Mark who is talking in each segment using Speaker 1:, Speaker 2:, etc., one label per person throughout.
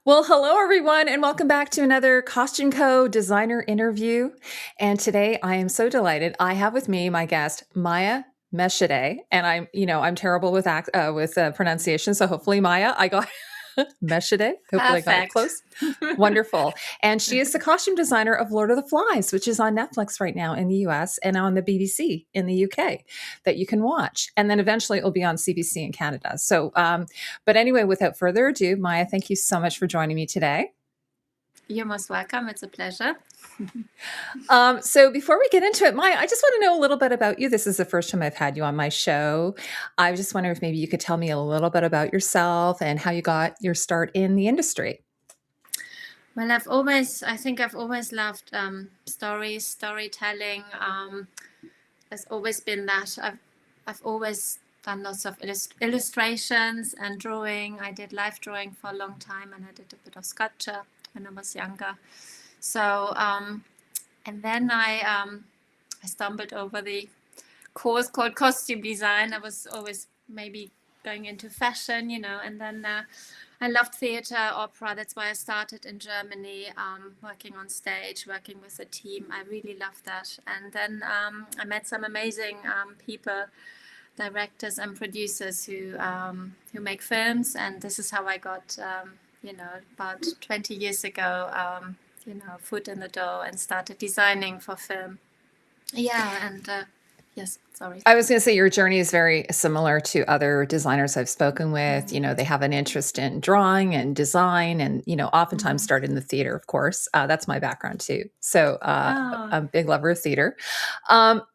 Speaker 1: Well, hello everyone, and welcome back to another costumeco designer interview. And today I am so delighted. I have with me my guest Maja Meschede, and I'm terrible with pronunciation, so hopefully Maya, I got Meschede. Hopefully I got it
Speaker 2: Perfect.
Speaker 1: close. Wonderful. And she is the costume designer of Lord of the Flies, which is on Netflix right now in the US and on the BBC in the UK that you can watch. And then eventually it will be on CBC in Canada. But anyway, without further ado, Maya, thank you so much for joining me today.
Speaker 2: You're most welcome. It's a pleasure.
Speaker 1: So before we get into it, Maya, I just want to know a little bit about you. This is the first time I've had you on my show. I just wonder if maybe you could tell me a little bit about yourself and how you got your start in the industry.
Speaker 2: Well, I think I've always loved storytelling. Has always been that. I've always done lots of illustrations and drawing. I did life drawing for a long time, and I did a bit of sculpture when I was younger. So, and then I stumbled over the course called costume design. I was always maybe going into fashion, and then I loved theater, opera. That's why I started in Germany, working on stage, working with a team. I really loved that. And then I met some amazing people, directors and producers who make films. And this is how I got, about 20 years ago, foot in the door and started designing for film. Yeah, and yes, sorry.
Speaker 1: I was going to say your journey is very similar to other designers I've spoken with. They have an interest in drawing and design and, oftentimes start in the theater, of course. That's my background too. So I'm a big lover of theater.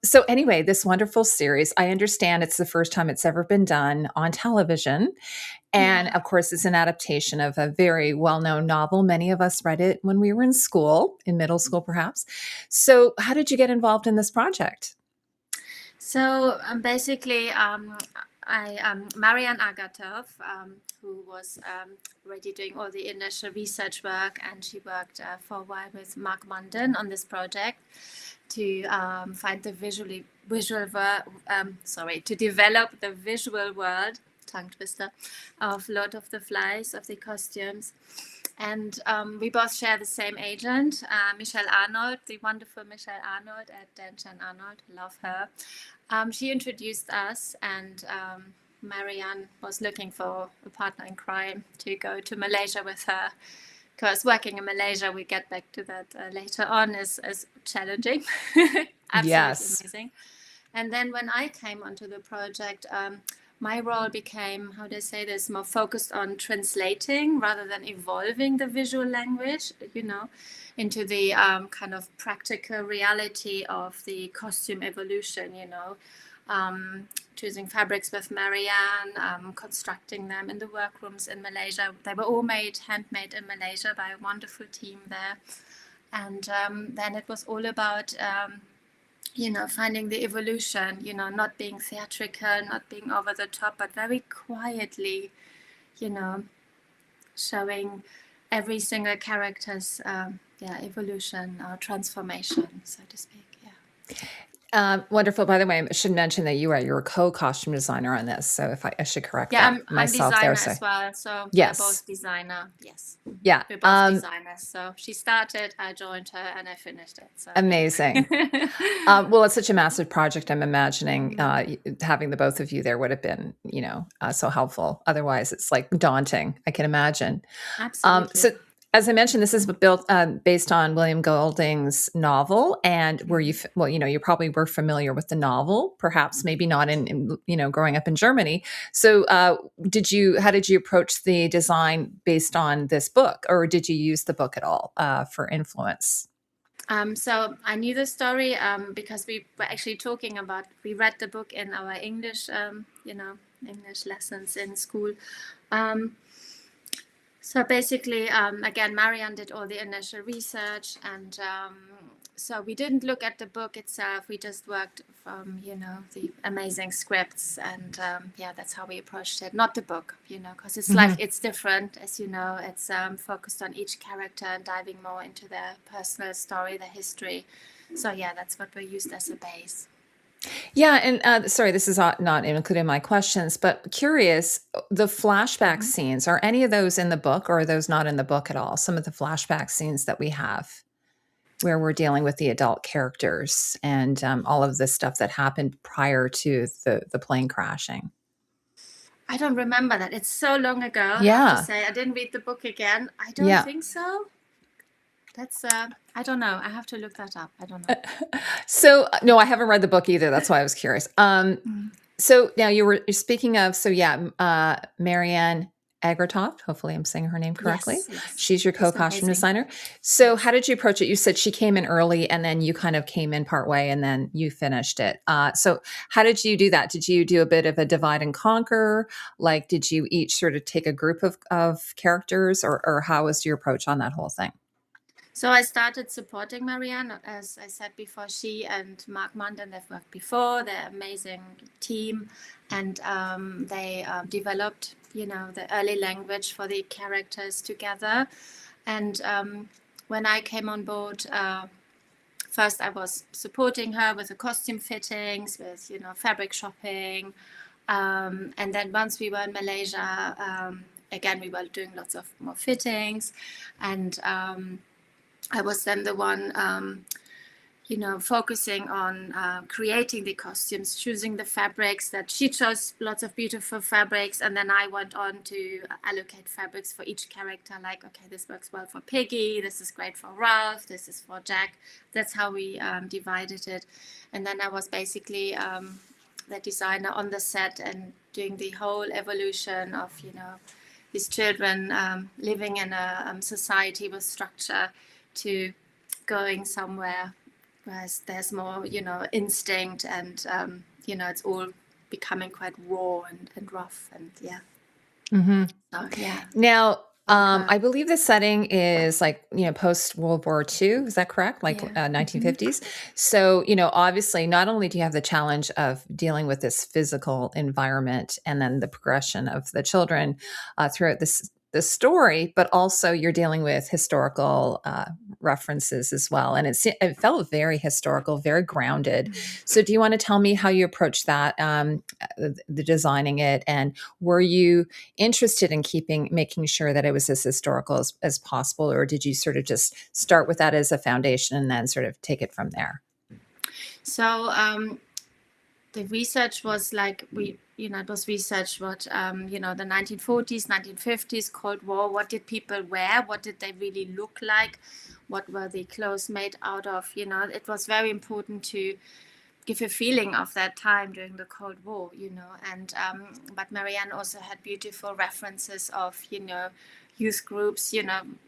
Speaker 1: So anyway, this wonderful series, I understand it's the first time it's ever been done on television. And of course, it's an adaptation of a very well-known novel. Many of us read it when we were in school, in middle school, perhaps. So how did you get involved in this project?
Speaker 2: So basically, Marian Agatov, who was already doing all the initial research work, and she worked for a while with Mark Munden on this project to find the to develop the visual world, tongue twister, of Lord of the Flies, of the costumes. And we both share the same agent, Michelle Arnold, the wonderful Michelle Arnold at Downton Arnold. Love her. She introduced us, and Marianne was looking for a partner in crime to go to Malaysia with her. Because working in Malaysia, we get back to that later on, is challenging. Absolutely
Speaker 1: Yes.
Speaker 2: amazing. And then when I came onto the project, my role became, how do I say this, more focused on translating rather than evolving the visual language, into the kind of practical reality of the costume evolution, choosing fabrics with Marianne, constructing them in the workrooms in Malaysia. They were all handmade in Malaysia by a wonderful team there. And then it was all about finding the evolution, not being theatrical, not being over the top, but very quietly, showing every single character's evolution or transformation, so to speak.
Speaker 1: Wonderful. By the way, I should mention that you're a co-costume designer on this. So if I should correct
Speaker 2: I'm
Speaker 1: myself
Speaker 2: designer
Speaker 1: there.
Speaker 2: as well. So
Speaker 1: yes.
Speaker 2: We're both designer. Yes.
Speaker 1: Yeah.
Speaker 2: We're both designers. So she started, I joined her, and I finished it. So
Speaker 1: amazing. Well, it's such a massive project. I'm imagining having the both of you there would have been, so helpful. Otherwise, it's like daunting. I can imagine.
Speaker 2: Absolutely.
Speaker 1: So as I mentioned, this is based on William Golding's novel, and you probably were familiar with the novel, perhaps maybe not in growing up in Germany. So, how did you approach the design based on this book, or did you use the book at all for influence?
Speaker 2: So I knew the story because we were actually talking about. We read the book in our English, English lessons in school. So basically, again, Marianne did all the initial research, and so we didn't look at the book itself. We just worked from, the amazing scripts, and that's how we approached it. Not the book, because it's it's different, as you know. It's focused on each character and diving more into their personal story, their history. So that's what we used as a base.
Speaker 1: Yeah, and sorry, this is not included in my questions, but curious, the flashback
Speaker 2: Mhm.
Speaker 1: scenes, are any of those in the book or are those not in the book at all? Some of the flashback scenes that we have where we're dealing with the adult characters and all of the stuff that happened prior to the plane crashing.
Speaker 2: I don't remember that. It's so long ago, I have to
Speaker 1: Yeah,
Speaker 2: say. I didn't read the book again. I don't
Speaker 1: yeah.
Speaker 2: think so. That's I don't know. I have to look that up. I don't know.
Speaker 1: So no, I haven't read the book either. That's why I was curious.
Speaker 2: Mm.
Speaker 1: So now you're speaking of, so yeah, Marianne Agertoft. Hopefully, I'm saying her name correctly.
Speaker 2: Yes, yes.
Speaker 1: She's your
Speaker 2: She's
Speaker 1: co-costume
Speaker 2: amazing.
Speaker 1: designer. So how
Speaker 2: Yes.
Speaker 1: did you approach it? You said she came in early, and then you kind of came in part way, and then you finished it. So how did you do that? Did you do a bit of a divide and conquer? Like, did you each sort of take a group of characters, or how was your approach on that whole thing?
Speaker 2: So I started supporting Marianne. As I said before, she and Mark Munden have worked before. They're an amazing team, and they developed, the early language for the characters together. And when I came on board, first I was supporting her with the costume fittings, with fabric shopping, and then once we were in Malaysia, again we were doing lots of more fittings, and I was then the one, focusing on creating the costumes, choosing the fabrics. That she chose lots of beautiful fabrics, and then I went on to allocate fabrics for each character. Like, okay, this works well for Piggy. This is great for Ralph. This is for Jack. That's how we divided it. And then I was basically the designer on the set and doing the whole evolution of these children living in a society with structure to going somewhere where there's more, instinct, and it's all becoming quite raw and rough, and yeah.
Speaker 1: Hmm.
Speaker 2: So yeah,
Speaker 1: Now,
Speaker 2: whole curve.
Speaker 1: I believe the setting is like, post World War II. Is that correct? Like
Speaker 2: Yeah.
Speaker 1: 1950s. So, obviously, not only do you have the challenge of dealing with this physical environment and then the progression of the children throughout the story, but also you're dealing with historical references as well. And it felt very historical, very grounded. So, do you want to tell me how you approached that, the designing it, and were you interested in making sure that it was as historical as possible, or did you sort of just start with that as a foundation and then sort of take it from there?
Speaker 2: So the research was like it was research what the 1940s, 1950s, Cold War. What did people wear? What did they really look like? What were the clothes made out of? It was very important to give a feeling of that time during the Cold War, and but Marianne also had beautiful references of, youth groups,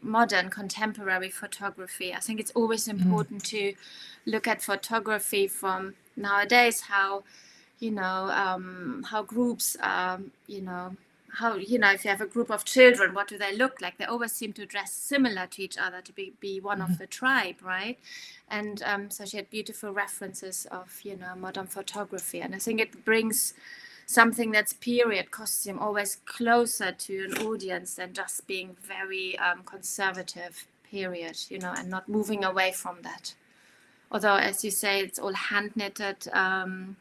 Speaker 2: modern contemporary photography. I think it's always
Speaker 1: Mm.
Speaker 2: important to look at photography from nowadays, how, how groups, how, if you have a group of children, what do they look like? They always seem to dress similar to each other, to be one of
Speaker 1: Mhm.
Speaker 2: the tribe, right? And so she had beautiful references of, modern photography. And I think it brings something that's period costume always closer to an audience than just being very conservative period, and not moving away from that. Although, as you say, it's all hand knitted,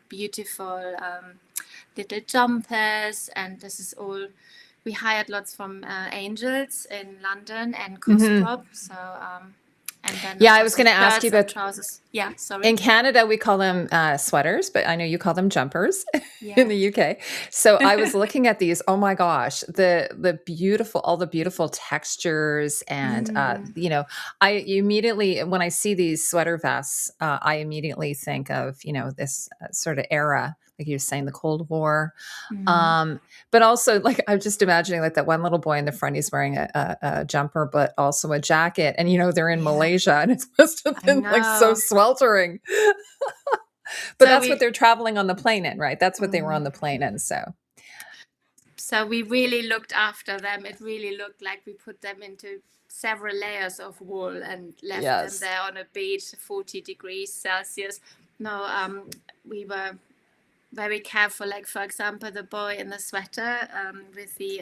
Speaker 2: beautiful little jumpers, and this is all. We hired lots from Angels in London and
Speaker 1: Mhm.
Speaker 2: Cosprop. So, and then
Speaker 1: Yeah,
Speaker 2: of
Speaker 1: I
Speaker 2: course
Speaker 1: was
Speaker 2: the
Speaker 1: going to ask you
Speaker 2: shirts and
Speaker 1: about.
Speaker 2: trousers. Yeah, sorry.
Speaker 1: In Canada, we call them sweaters, but I know you call them jumpers in
Speaker 2: Yeah.
Speaker 1: the UK. So I was looking at these. Oh my gosh, all the beautiful textures, and
Speaker 2: Mm,
Speaker 1: I immediately, when I see these sweater vests, I immediately think of this sort of era, like you were saying, the Cold War.
Speaker 2: mm.
Speaker 1: Um, but also, like, I'm just imagining like that one little boy in the front, he's wearing a jumper, but also a jacket. And, they're in
Speaker 2: Yeah,
Speaker 1: Malaysia and it must have
Speaker 2: I
Speaker 1: been like so
Speaker 2: know.
Speaker 1: sweltering. But
Speaker 2: So
Speaker 1: that's what
Speaker 2: we
Speaker 1: they're traveling on the plane in, right? That's what they were on
Speaker 2: mm,
Speaker 1: the plane in. So,
Speaker 2: so we really looked after them. It really looked like we put them into several layers of wool and left them
Speaker 1: yes.
Speaker 2: there on a beach, 40 degrees Celsius. No, we were very careful. Like, for example, the boy in the sweater with the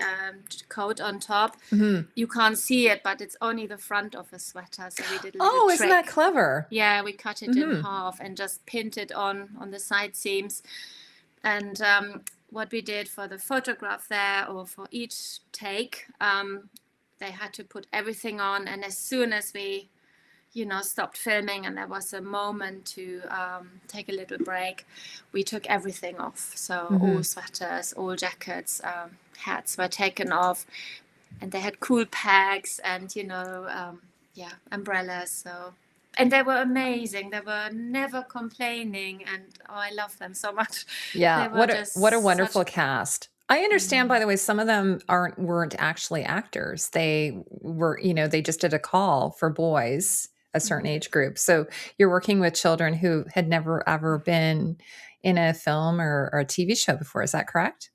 Speaker 2: coat on top, you can't see it, but it's only the front of the sweater. So we did a little
Speaker 1: Oh, isn't that
Speaker 2: trick.
Speaker 1: clever?
Speaker 2: Yeah, we cut it in half and just pinned it on the side seams. And what we did for the photograph there, or for each take, they had to put everything on. And as soon as we, stopped filming and there was a moment to take a little break, we took everything off. So all sweaters, all jackets, hats were taken off. And they had cool packs and, umbrellas. So, and they were amazing. They were never complaining, and I love them so much.
Speaker 1: Yeah, what a wonderful cast. I understand, by the way, some of them weren't actually actors. They were, they just did a call for boys, a certain age group. So you're working with children who had never ever been in a film or a TV show before. Is that correct?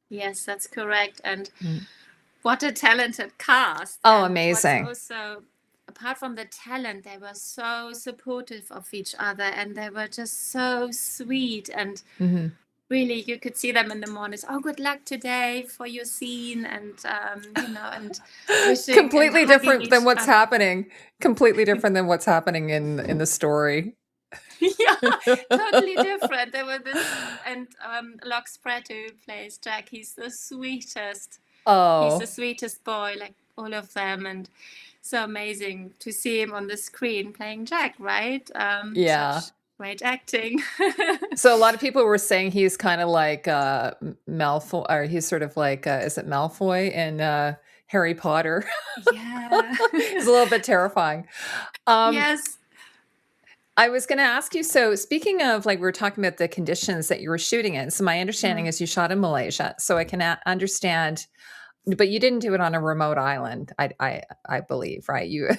Speaker 2: Yes, that's correct. And what a talented cast.
Speaker 1: Oh,
Speaker 2: and
Speaker 1: amazing.
Speaker 2: Also, apart from the talent, they were so supportive of each other, and they were just so sweet. And really, you could see them in the mornings. Oh, good luck today for your scene, and and wishing
Speaker 1: completely
Speaker 2: and
Speaker 1: different than what's happening. Completely different than what's happening in the story.
Speaker 2: Yeah, totally different. There were this, and Locke Spratt, who plays Jack, he's the sweetest.
Speaker 1: Oh,
Speaker 2: he's the sweetest boy, like all of them, and so amazing to see him on the screen playing Jack, right?
Speaker 1: yeah.
Speaker 2: Such great acting.
Speaker 1: So a lot of people were saying he's kind of like Malfoy, or he's sort of like, is it Malfoy in Harry Potter?
Speaker 2: Yeah.
Speaker 1: It's a little bit terrifying.
Speaker 2: Yes.
Speaker 1: I was going to ask you, so speaking of, like, we were talking about the conditions that you were shooting in. So my understanding is you shot in Malaysia. So I can understand, but you didn't do it on a remote island, I believe, right? You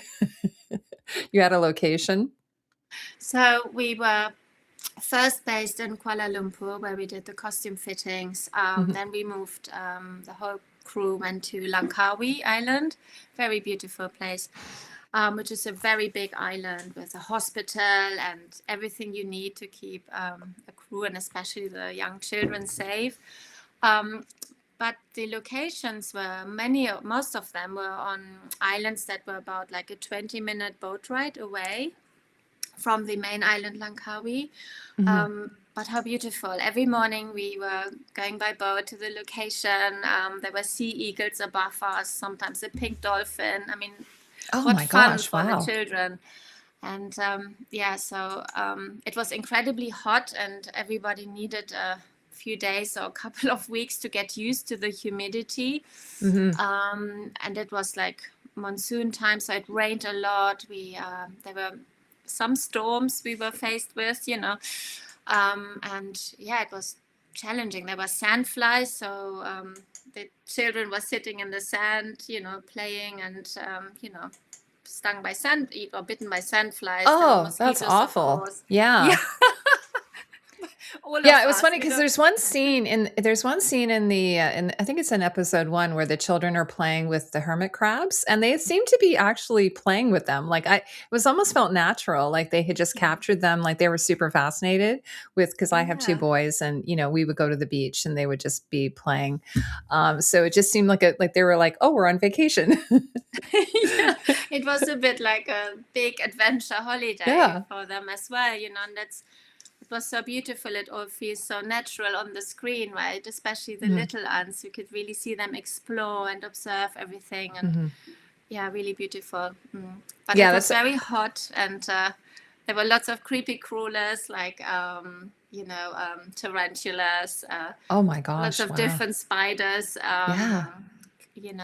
Speaker 1: you had a location?
Speaker 2: So we were first based in Kuala Lumpur, where we did the costume fittings. Then we moved, the whole crew went to Langkawi Island, very beautiful place, which is a very big island with a hospital and everything you need to keep a crew and especially the young children safe. But the locations were most of them were on islands that were about like a 20-minute boat ride away from the main island, Langkawi. But how beautiful. Every morning we were going by boat to the location. There were sea eagles above us, sometimes a pink dolphin. I mean, what fun for the children. And so it was incredibly hot, and everybody needed a few days or a couple of weeks to get used to the humidity. And it was like monsoon time, so it rained a lot. There were some storms we were faced with, and it was challenging. There were sandflies, so the children were sitting in the sand, playing and stung by sand or bitten by sandflies.
Speaker 1: Oh, that's awful. Yeah. It was funny because there's one scene in the I think it's in episode 1 where the children are playing with the hermit crabs, and they seem to be actually playing with them. Like it was almost felt natural, like they had just captured them, like they were super fascinated with, because I have 2 boys, and we would go to the beach and they would just be playing. So it just seemed like they were like, oh, we're on vacation.
Speaker 2: It was a bit like a big adventure holiday for them as well, and it was so beautiful. It all feels so natural on the screen, right? Especially the little ones. You could really see them explore and observe everything, and really beautiful. But it was very hot, and there were lots of creepy crawlers, like tarantulas.
Speaker 1: Oh my gosh!
Speaker 2: Lots of different spiders.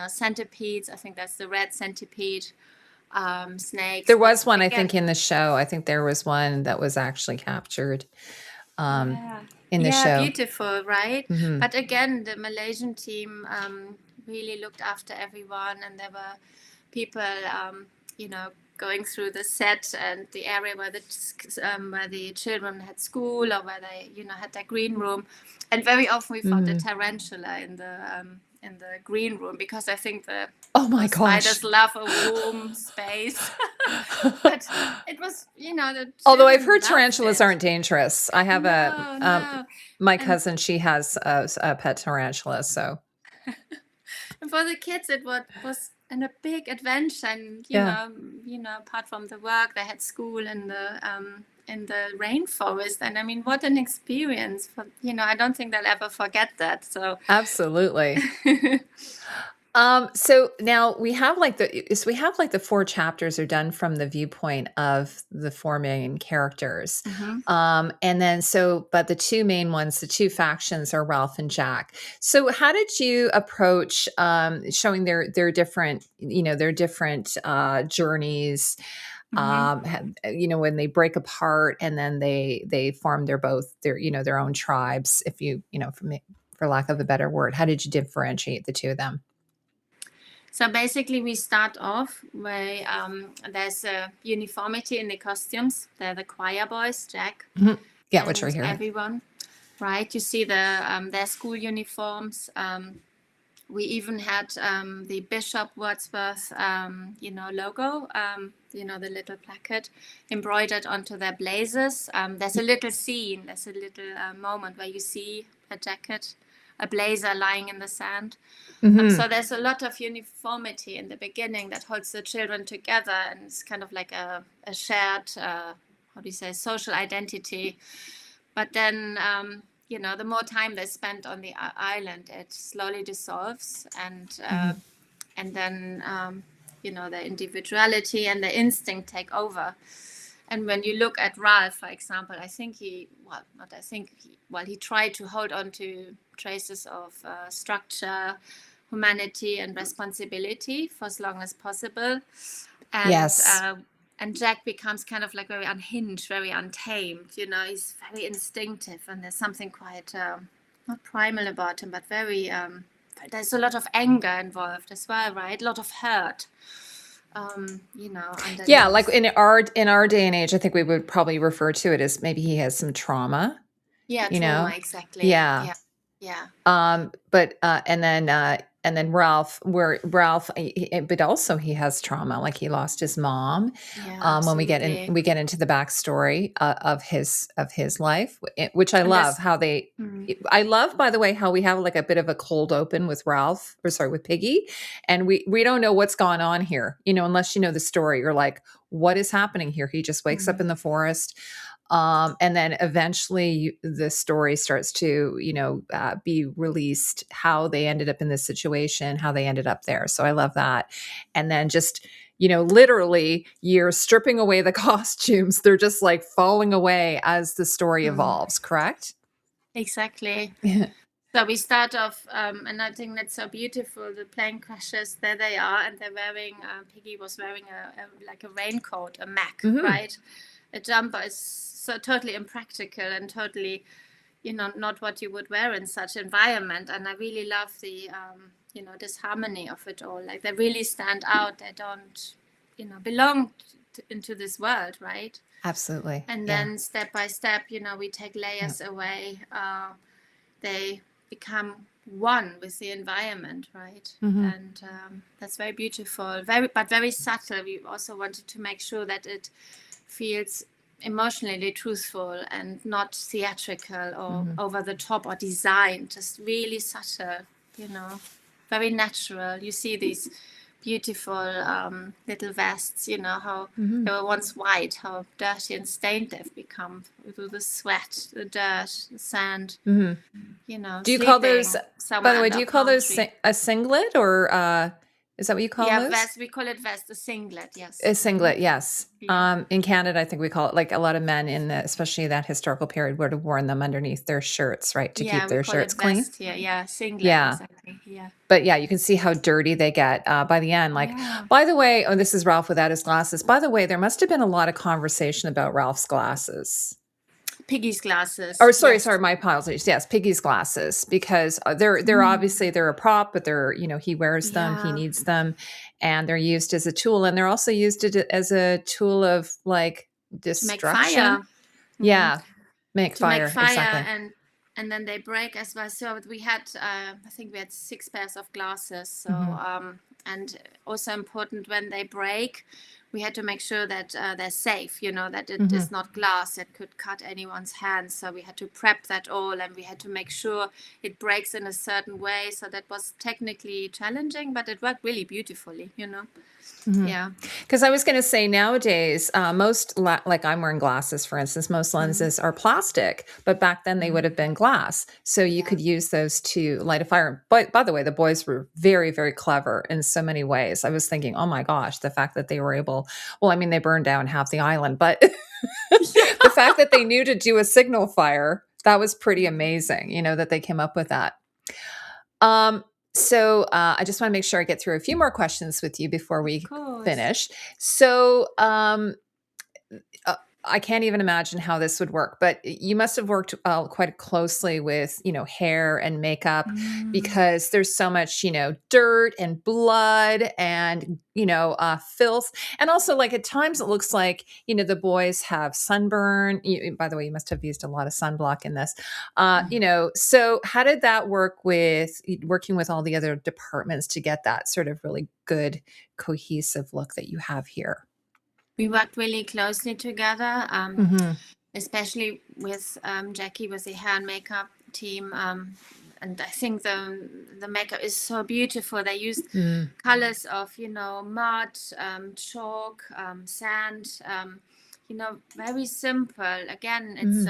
Speaker 2: Centipedes. I think that's the red centipede. Snakes.
Speaker 1: There was one, I think, in the show. I think there was one that was actually captured in the show.
Speaker 2: Beautiful, right? But again, the Malaysian team really looked after everyone, and there were people, going through the set and the area where the children had school, or where they, had their green room, and very often we found a tarantula in the green room, because I think the spiders love a warm space. But it was, the
Speaker 1: Although I've
Speaker 2: children
Speaker 1: heard
Speaker 2: loved
Speaker 1: tarantulas
Speaker 2: it.
Speaker 1: aren't dangerous. I have
Speaker 2: No, no.
Speaker 1: my
Speaker 2: And
Speaker 1: cousin, she has a pet tarantula. So
Speaker 2: and for the kids, it was a big adventure. And
Speaker 1: yeah,
Speaker 2: apart from the work, they had school in the rainforest. And I mean, what an experience! I don't think they'll ever forget that. So
Speaker 1: absolutely. So now we have the four chapters are done from the viewpoint of the four main characters.
Speaker 2: Mhm.
Speaker 1: And then but the two main ones, the two factions are Ralph and Jack. So how did you approach showing their different, journeys?
Speaker 2: Mhm.
Speaker 1: When they break apart and then they form their own tribes, if for lack of a better word, how did you differentiate the two of them?
Speaker 2: So basically, we start off where there's a uniformity in the costumes. They're the choir boys, Jack
Speaker 1: Mhm. Yeah, which are
Speaker 2: and
Speaker 1: here.
Speaker 2: everyone, right? You see their school uniforms. We even had the Bishop Wordsworth, logo, the little placard embroidered onto their blazers. There's a little scene, there's a little moment where you see a blazer lying in the sand. So there's a lot of uniformity in the beginning that holds the children together, and it's kind of like a shared, social identity. But then, the more time they spend on the island, it slowly dissolves, and then, their individuality and their instinct take over. And when you look at Ralph, for example, he tried to hold on to traces of structure, humanity, and responsibility for as long as possible. And
Speaker 1: Yes.
Speaker 2: and Jack becomes kind of like very unhinged, very untamed. He's very instinctive, and there's something quite not primal about him, but very. There's a lot of anger involved as well, right? A lot of hurt.
Speaker 1: Yeah, like
Speaker 2: Underneath.
Speaker 1: in our day and age, I think we would probably refer to it as maybe he has some trauma,
Speaker 2: Yeah,
Speaker 1: you
Speaker 2: trauma,
Speaker 1: know?
Speaker 2: exactly.
Speaker 1: Yeah.
Speaker 2: Yeah, yeah,
Speaker 1: But and then Ralph, but also he has trauma, like he lost his mom.
Speaker 2: yeah,
Speaker 1: When
Speaker 2: absolutely.
Speaker 1: we get into the backstory of his life, which I
Speaker 2: And
Speaker 1: love
Speaker 2: that's
Speaker 1: how they.
Speaker 2: mm,
Speaker 1: I love, by the way, how we have like a bit of a cold open with with Piggy, and we don't know what's going on here, unless you know the story. You're like, what is happening here? He just wakes up
Speaker 2: mm,
Speaker 1: in the forest. And then eventually the story starts to, be released, how they ended up in this situation, how they ended up there. So I love that. And then just, literally you're stripping away the costumes. They're just like falling away as the story
Speaker 2: mm,
Speaker 1: evolves, correct?
Speaker 2: exactly. So we start off, and I think that's so beautiful. The plane crashes, there they are, and they're wearing. Piggy was wearing like a raincoat, a Mac,
Speaker 1: Hmm.
Speaker 2: right? A jumper is so totally impractical and totally, not what you would wear in such environment. And I really love the, this harmony of it all. Like they really stand out. They don't, belong into this world, right?
Speaker 1: Absolutely.
Speaker 2: And
Speaker 1: Yeah.
Speaker 2: then step by step, we take
Speaker 1: Yeah.
Speaker 2: layers away. They become one with the environment, right?
Speaker 1: Hmm.
Speaker 2: And that's very beautiful, but very subtle. We also wanted to make sure that it feels emotionally truthful and not theatrical or
Speaker 1: Hmm.
Speaker 2: over the top or designed, just really subtle, very natural. You see these beautiful little vests, how
Speaker 1: Hmm.
Speaker 2: they were once white, how dirty and stained they've become with all the sweat, the dirt, the sand,
Speaker 1: Hmm. Do you call those,
Speaker 2: sleeping
Speaker 1: by
Speaker 2: somewhere
Speaker 1: the way,
Speaker 2: under
Speaker 1: do
Speaker 2: a
Speaker 1: you call
Speaker 2: palm
Speaker 1: those
Speaker 2: tree.
Speaker 1: a singlet, or is that what you call
Speaker 2: Yeah,
Speaker 1: those?
Speaker 2: vest. We call it vest, a singlet. Yes.
Speaker 1: A singlet, yes.
Speaker 2: Yeah.
Speaker 1: In Canada, I think we call it, like, a lot of men especially that historical period would have worn them underneath their shirts, right, to keep
Speaker 2: Yeah, we
Speaker 1: their
Speaker 2: call
Speaker 1: shirts
Speaker 2: it
Speaker 1: clean.
Speaker 2: vest here. Yeah, singlet.
Speaker 1: Yeah.
Speaker 2: Exactly. Yeah.
Speaker 1: But yeah, you can see how dirty they get by the end. Like,
Speaker 2: Yeah.
Speaker 1: by the way, oh, this is Ralph without his glasses. By the way, there must have been a lot of conversation about Ralph's glasses.
Speaker 2: Piggy's
Speaker 1: Or
Speaker 2: glasses.
Speaker 1: sorry,
Speaker 2: Yes.
Speaker 1: my apologies. Yes, Piggy's glasses, because they're obviously they're a prop, but he wears them, he
Speaker 2: Yeah.
Speaker 1: needs them, and they're used as a tool, and they're also used as a tool of like
Speaker 2: To make fire.
Speaker 1: destruction.
Speaker 2: Mm.
Speaker 1: Yeah, make
Speaker 2: To make
Speaker 1: fire,
Speaker 2: fire,
Speaker 1: exactly.
Speaker 2: and then they break as well. So we had, I think we had 6 pairs of glasses. So
Speaker 1: Hmm.
Speaker 2: and also important, when they break, we had to make sure that they're safe, that it is not glass that could cut anyone's hands. So we had to prep that all, and we had to make sure it breaks in a certain way. So that was technically challenging, but it worked really beautifully, Yeah.
Speaker 1: Because I was going to say nowadays, like I'm wearing glasses, for instance, most lenses are plastic, but back then they would have been glass. So you could use those to light a fire. But by the way, the boys were very, very clever in so many ways. I was thinking, oh my gosh, the fact that they were they burned down half the island, but the fact that they knew to do a signal fire, that was pretty amazing, that they came up with that. So I just want to make sure I get through a few more questions with you before we finish. So I can't even imagine how this would work, but you must have worked quite closely with, hair and makeup because there's so much, dirt and blood and, filth. And also like at times it looks like, the boys have sunburn. By the way, you must have used a lot of sunblock in this, so how did that work with working with all the other departments to get that sort of really good cohesive look that you have here?
Speaker 2: We worked really closely together, especially with Jackie, with the hair and makeup team. And I think the makeup is so beautiful. They used colors of, mud, chalk, sand, very simple. Again, it's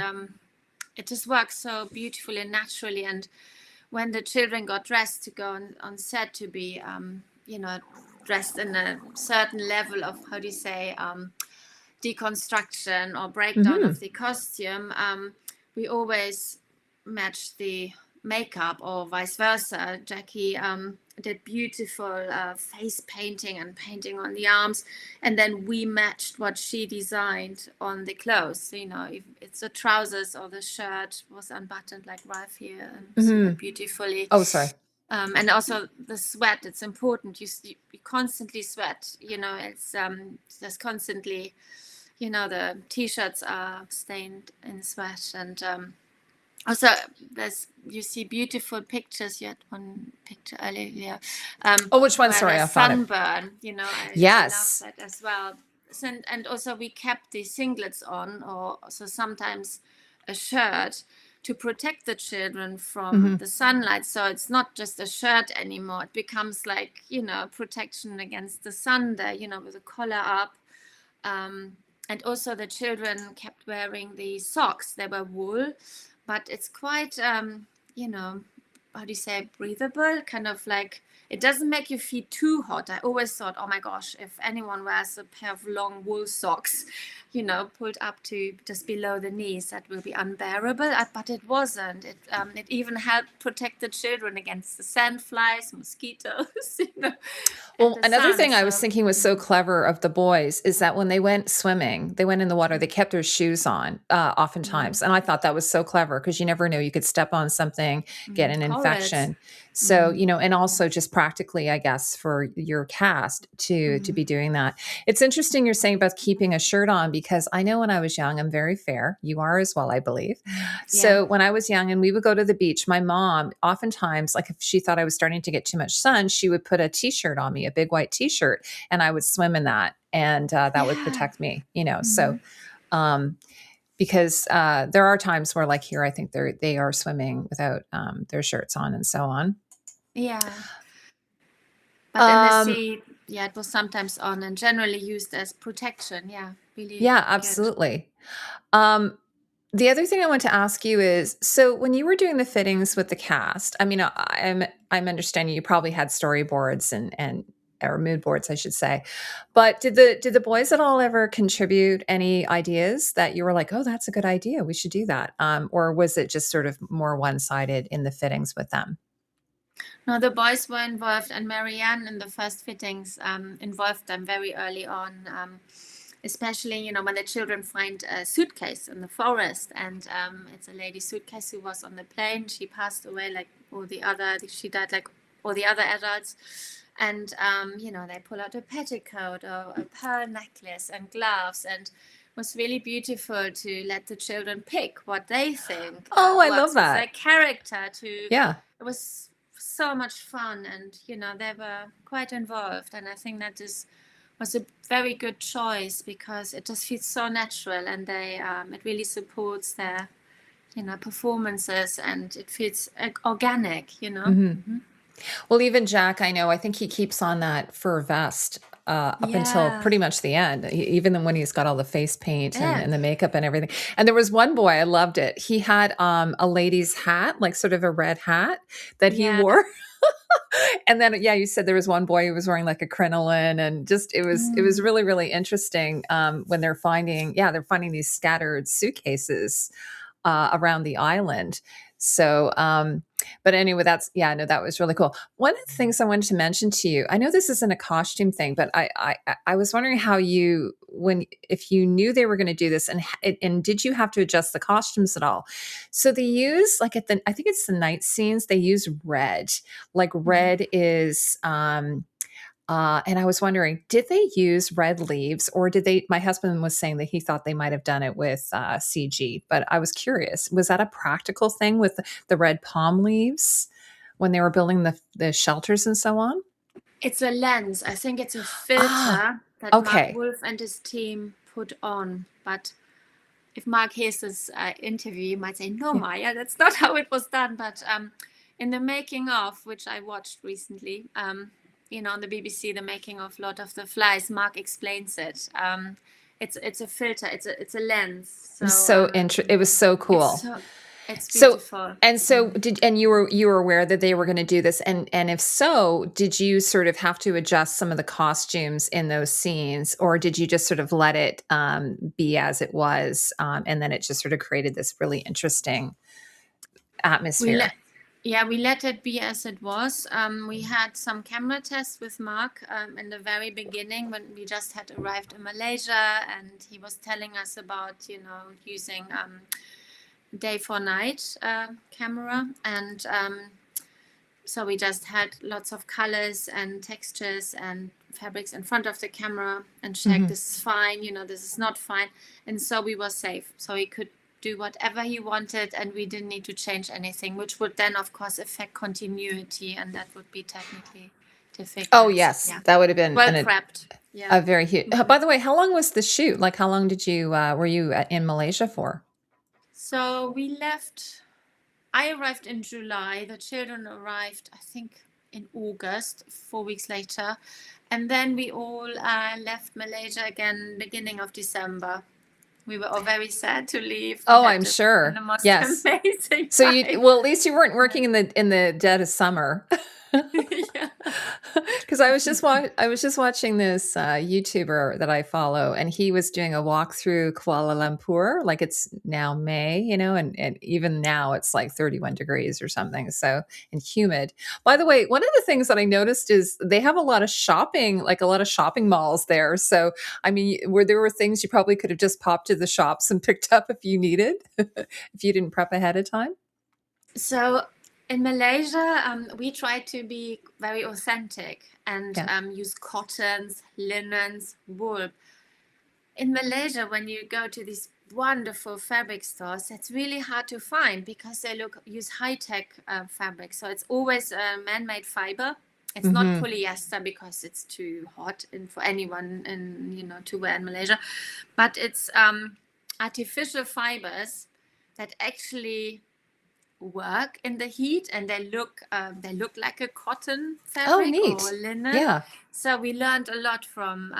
Speaker 2: it just works so beautifully and naturally. And when the children got dressed to go on set to be, dressed in a certain level of, deconstruction or breakdown of the costume, we always matched the makeup or vice versa. Jackie did beautiful face painting and painting on the arms, and then we matched what she designed on the clothes. If it's the trousers or the shirt was unbuttoned like Ralph here, and beautifully.
Speaker 1: Oh, sorry.
Speaker 2: And also the sweat, it's important. You constantly sweat, it's there's constantly, the t-shirts are stained in sweat. And also you see beautiful pictures. You had one picture earlier.
Speaker 1: Which one? Sorry, I found it.
Speaker 2: Sunburn,
Speaker 1: Yes.
Speaker 2: I love that as well. And also we kept the singlets on, or so sometimes a shirt, to protect the children from the sunlight. So it's not just a shirt anymore. It becomes like, protection against the sun there, with the collar up. And also the children kept wearing the socks. They were wool, but it's quite, breathable, kind of like, it doesn't make your feet too hot. I always thought, oh my gosh, if anyone wears a pair of long wool socks, pulled up to just below the knees, that will be unbearable. But it wasn't. It even helped protect the children against the sandflies, mosquitoes.
Speaker 1: Well, another thing I was thinking was so clever of the boys is that when they went swimming, they went in the water, they kept their shoes on oftentimes. And I thought that was so clever because you never know, you could step on something, get an infection. So, and also just practically, I guess, for your cast to be doing that. It's interesting you're saying about keeping a shirt on, because I know when I was young, I'm very fair. You are as well, I believe. So when I was young and we would go to the beach, my mom oftentimes, like if she thought I was starting to get too much sun, she would put a t-shirt on me, a big white t-shirt, and I would swim in that. And that would protect me, so because there are times where, like here, I think they are swimming without their shirts on and so on.
Speaker 2: Yeah. But in the sea, it was sometimes on and generally used as protection. Yeah, really.
Speaker 1: Yeah, absolutely. The other thing I want to ask you is, so when you were doing the fittings with the cast, I'm understanding you probably had storyboards and or mood boards, I should say. But did the boys at all ever contribute any ideas that you were like, oh, that's a good idea, we should do that? Or was it just sort of more one-sided in the fittings with them?
Speaker 2: No, the boys were involved, and Marianne in the first fittings involved them very early on, especially, when the children find a suitcase in the forest, and it's a lady's suitcase who was on the plane. She passed away like she died like all the other adults. And, they pull out a petticoat or a pearl necklace and gloves, and it was really beautiful to let the children pick what they think.
Speaker 1: Oh, I love that.
Speaker 2: Their character
Speaker 1: Yeah.
Speaker 2: It was so much fun, and, they were quite involved. And I think that is was a very good choice because it just feels so natural, and it really supports their performances, and it feels organic.
Speaker 1: Well, even Jack, I think he keeps on that fur vest up until
Speaker 2: Yeah,
Speaker 1: pretty much the end, even when he's got all the face paint and,
Speaker 2: yeah,
Speaker 1: and the makeup and everything. And there was one boy, I loved it. He had a lady's hat, like sort of a red hat that he
Speaker 2: yeah.
Speaker 1: wore. And then, yeah, you said there was one boy who was wearing like a crinoline, and just it was
Speaker 2: Mm.
Speaker 1: really, really interesting when they're finding these scattered suitcases around the island. So, but anyway, that was really cool. One of the things I wanted to mention to you, I know this isn't a costume thing, but I was wondering how if you knew they were going to do this, and did you have to adjust the costumes at all? So they use like I think it's the night scenes, they use red. Like
Speaker 2: Mhm.
Speaker 1: red is and I was wondering, did they use red leaves, or did they? My husband was saying that he thought they might have done it with CG, but I was curious. Was that a practical thing with the red palm leaves when they were building the shelters and so on?
Speaker 2: It's a lens. I think it's a
Speaker 1: Ah,
Speaker 2: filter that Mark
Speaker 1: okay.
Speaker 2: Wolf and his team put on. But if Mark hears this interview, he might say, "No,
Speaker 1: Yeah.
Speaker 2: Maya, that's not how it was done." But in the making of, which I watched recently, on the BBC, the making of Lord of the Flies, Mark explains it. It's a filter. It's a lens.
Speaker 1: It was
Speaker 2: So
Speaker 1: it was so cool.
Speaker 2: it's
Speaker 1: So
Speaker 2: beautiful.
Speaker 1: and so you were aware that they were going to do this, and if so, did you sort of have to adjust some of the costumes in those scenes, or did you just sort of let it be as it was, and then it just sort of created this really interesting
Speaker 2: We let
Speaker 1: atmosphere?
Speaker 2: Yeah, we let it be as it was. We had some camera tests with Mark in the very beginning when we just had arrived in Malaysia, and he was telling us about using day for night camera, and so we just had lots of colors and textures and fabrics in front of the camera and checked,
Speaker 1: Hmm.
Speaker 2: this is fine, this is not fine. And so we were safe. So he could do whatever he wanted, and we didn't need to change anything, which would then, of course, affect continuity, and that would be technically
Speaker 1: Oh
Speaker 2: difficult.
Speaker 1: yes,
Speaker 2: Yeah.
Speaker 1: that would have been
Speaker 2: Well prepped. Yeah.
Speaker 1: a very huge. By the way, how long was the shoot? Like, how long were you in Malaysia for?
Speaker 2: So I arrived in July. The children arrived, I think, in August, 4 weeks later. And then we all left Malaysia again, beginning of December. We were all very sad to leave. We
Speaker 1: Oh,
Speaker 2: had
Speaker 1: I'm
Speaker 2: just the
Speaker 1: sure.
Speaker 2: most
Speaker 1: Yes.
Speaker 2: amazing
Speaker 1: So
Speaker 2: time.
Speaker 1: well, at least you weren't
Speaker 2: Yeah.
Speaker 1: working in the dead of summer.
Speaker 2: Yeah.
Speaker 1: Because I was just watching this YouTuber that I follow, and he was doing a walk through Kuala Lumpur. Like it's now May, and even now it's like 31 degrees or something. So and humid. By the way, one of the things that I noticed is they have a lot of shopping, like a lot of shopping malls there. So I mean, there were things you probably could have just popped to the shops and picked up if you needed, if you didn't prep ahead of time.
Speaker 2: So in Malaysia, we try to be very authentic and
Speaker 1: Yeah.
Speaker 2: use cottons, linens, wool. In Malaysia, when you go to these wonderful fabric stores, it's really hard to find because they use high-tech fabric. So it's always man-made fiber. It's not
Speaker 1: Hmm.
Speaker 2: polyester because it's too hot for anyone to wear in Malaysia, but it's artificial fibers that actually work in the heat, and they look like a cotton
Speaker 1: Oh,
Speaker 2: fabric or
Speaker 1: neat.
Speaker 2: linen.
Speaker 1: Yeah.
Speaker 2: So we learned a lot from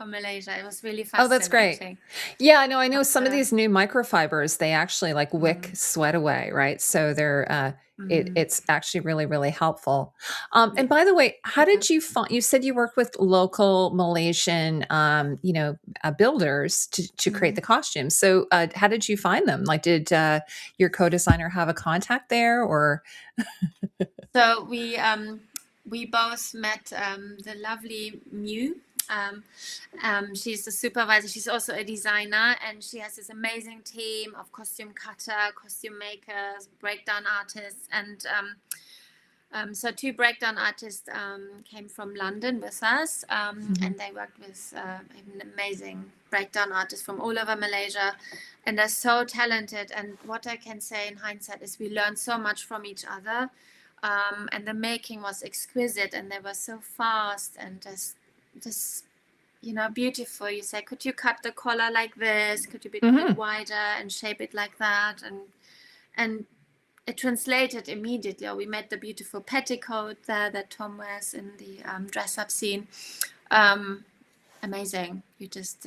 Speaker 2: Malaysia. It was really
Speaker 1: Oh, that's great.
Speaker 2: fascinating.
Speaker 1: Yeah, I know
Speaker 2: But,
Speaker 1: some of these new microfibers, they actually like wick
Speaker 2: mm,
Speaker 1: sweat away, right? So
Speaker 2: mm,
Speaker 1: it's actually really, really helpful. And
Speaker 2: yeah,
Speaker 1: by the way, how
Speaker 2: yeah.
Speaker 1: did you find, you said you worked with local Malaysian, builders to create
Speaker 2: Mm.
Speaker 1: the costumes. So, how did you find them? Like, did your co-designer have a contact there, or?
Speaker 2: So we both met the lovely Mew. Um, she's a supervisor. She's also a designer, and she has this amazing team of costume cutter, costume makers, breakdown artists, and so two breakdown artists came from London with us,
Speaker 1: Mhm.
Speaker 2: and they worked with an amazing breakdown artists from all over Malaysia, and they're so talented. And what I can say in hindsight is we learned so much from each other, and the making was exquisite, and they were so fast and just beautiful. You say, could you cut the collar like this? Could you be a
Speaker 1: Mm-hmm.
Speaker 2: bit wider and shape it like that? And it translated immediately. Or we made the beautiful petticoat there that Tom wears in the dress-up scene. Amazing. You just,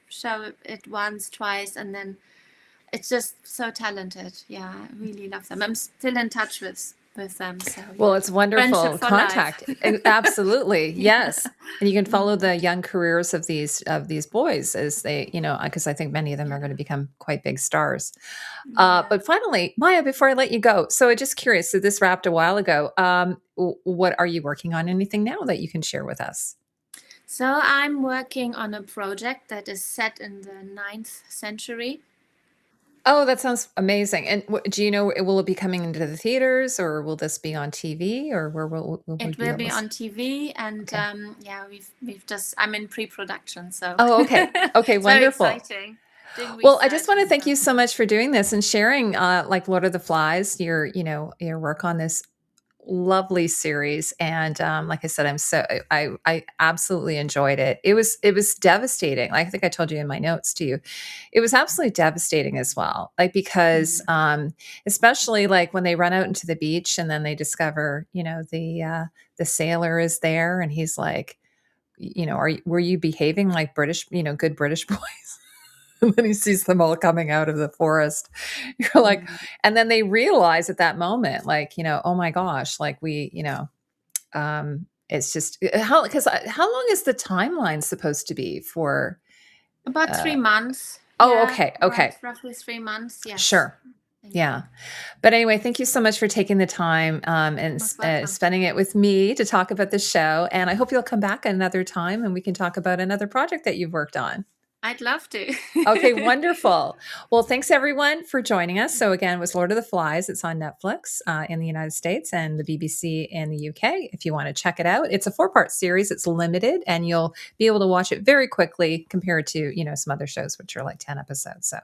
Speaker 2: show it once, twice, and then it's just so talented. Yeah, I really love them. I'm still in touch with them. So
Speaker 1: Well, it's wonderful
Speaker 2: friendship for
Speaker 1: contact.
Speaker 2: life.
Speaker 1: Absolutely. Yes. And you can follow
Speaker 2: Mm.
Speaker 1: the young careers of these boys as they, because I think many of them are
Speaker 2: Yeah.
Speaker 1: going to become quite big stars.
Speaker 2: Yeah.
Speaker 1: But finally, Maja, before I let you go, so I'm just curious. So this wrapped a while ago. What are you working on? Anything now that you can share with us?
Speaker 2: So I'm working on a project that is set in the 9th century.
Speaker 1: Oh, that sounds amazing. And do you know, will it be coming into the theaters, or will this be on TV, or where will we
Speaker 2: It
Speaker 1: be
Speaker 2: will
Speaker 1: able
Speaker 2: be
Speaker 1: to see?
Speaker 2: on TV, and
Speaker 1: Okay.
Speaker 2: yeah, we've just I'm in pre-production, so
Speaker 1: Oh, okay. Okay,
Speaker 2: it's very
Speaker 1: wonderful.
Speaker 2: exciting. Doing
Speaker 1: Well, I just
Speaker 2: research
Speaker 1: want to
Speaker 2: and
Speaker 1: thank
Speaker 2: stuff.
Speaker 1: you so much for doing this and sharing, like Lord of the Flies, your work on this lovely series. And like I said, I absolutely enjoyed it. It was devastating. Like I think I told you in my notes to you, it was absolutely devastating as well. Like because especially like when they run out into the beach and then they discover, the sailor is there and he's like, were you behaving like British, good British boys? And then he sees them all coming out of the forest. You're like,
Speaker 2: Mm.
Speaker 1: and then they realize at that moment, like, oh my gosh, like it's just because how long is the timeline supposed to be for?
Speaker 2: About
Speaker 1: Uh,
Speaker 2: 3 months.
Speaker 1: oh,
Speaker 2: Yeah,
Speaker 1: okay,
Speaker 2: right,
Speaker 1: okay,
Speaker 2: roughly 3 months. Yes.
Speaker 1: sure,
Speaker 2: Thank you.
Speaker 1: yeah. But anyway, thank you so much for taking the time and
Speaker 2: Most welcome.
Speaker 1: spending it with me to talk about the show. And I hope you'll come back another time and we can talk about another project that you've worked on.
Speaker 2: I'd love to.
Speaker 1: Okay, wonderful. Well, thanks everyone for joining us. So again, it was Lord of the Flies. It's on Netflix in the United States and the BBC in the UK. If you want to check it out, it's a 4-part series. It's limited, and you'll be able to watch it very quickly compared to some other shows, which are like 10 episodes. So,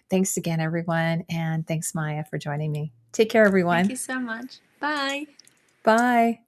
Speaker 1: thanks again, everyone, and thanks Maja for joining me. Take care,
Speaker 2: Thank you
Speaker 1: everyone.
Speaker 2: so much. Bye.
Speaker 1: Bye.